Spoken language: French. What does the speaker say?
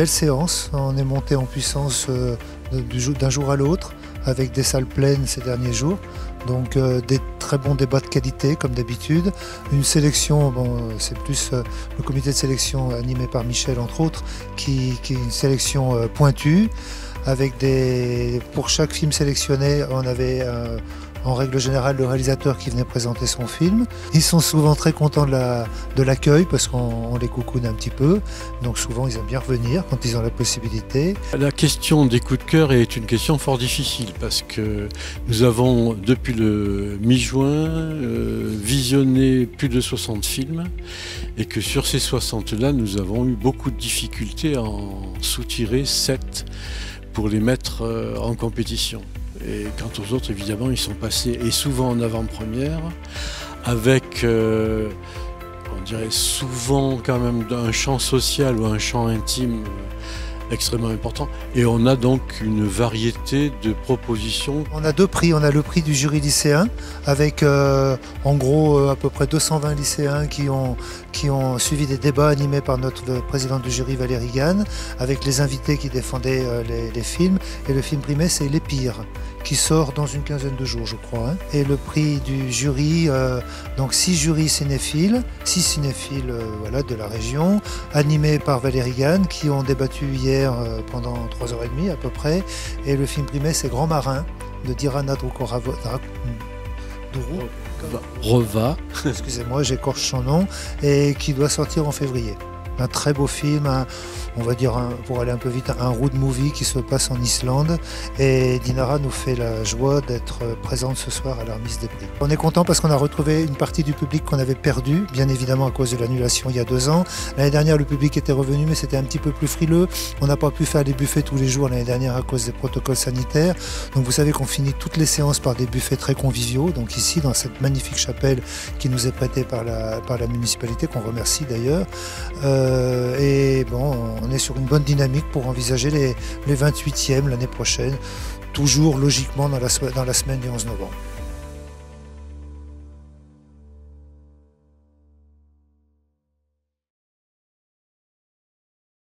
belle séance. On est monté en puissance d'un jour à l'autre, avec des salles pleines ces derniers jours. Donc des très bons débats de qualité comme d'habitude. Une sélection, c'est plus le comité de sélection animé par Michel entre autres, qui est une sélection pointue. Avec pour chaque film sélectionné, on avait en règle générale le réalisateur qui venait présenter son film. Ils sont souvent très contents de l'accueil parce qu'on les coucoune un petit peu. Donc souvent ils aiment bien revenir quand ils ont la possibilité. La question des coups de cœur est une question fort difficile parce que nous avons depuis le mi-juin visionné plus de 60 films et que sur ces 60-là nous avons eu beaucoup de difficultés à en soutirer 7 pour les mettre en compétition. Et quant aux autres, évidemment, ils sont passés, et souvent en avant-première, avec, on dirait souvent quand même un champ social ou un champ intime extrêmement important. Et on a donc une variété de propositions. On a 2 prix. On a le prix du jury lycéen, avec en gros à peu près 220 lycéens qui ont suivi des débats animés par notre présidente du jury Valérie Gann, avec les invités qui défendaient les films. Et le film primé, c'est Les Pires, qui sort dans une quinzaine de jours, je crois. Et le prix du jury, donc 6 jurys cinéphiles, 6 cinéphiles de la région, animés par Valérie Gann, qui ont débattu hier pendant 3h30 à peu près. Et le film primé, c'est Grand Marin, de Dirana Rova. Excusez-moi, j'écorche son nom, et qui doit sortir en février. Un très beau film, on va dire, pour aller un peu vite, un road movie qui se passe en Islande. Et Dinara nous fait la joie d'être présente ce soir à la remise des prix. On est content parce qu'on a retrouvé une partie du public qu'on avait perdu, bien évidemment à cause de l'annulation il y a 2 ans. L'année dernière, le public était revenu, mais c'était un petit peu plus frileux. On n'a pas pu faire les buffets tous les jours l'année dernière à cause des protocoles sanitaires. Donc vous savez qu'on finit toutes les séances par des buffets très conviviaux. Donc ici, dans cette magnifique chapelle qui nous est prêtée par la municipalité, qu'on remercie d'ailleurs. Et bon, on est sur une bonne dynamique pour envisager les 28e l'année prochaine, toujours logiquement dans la semaine du 11 novembre.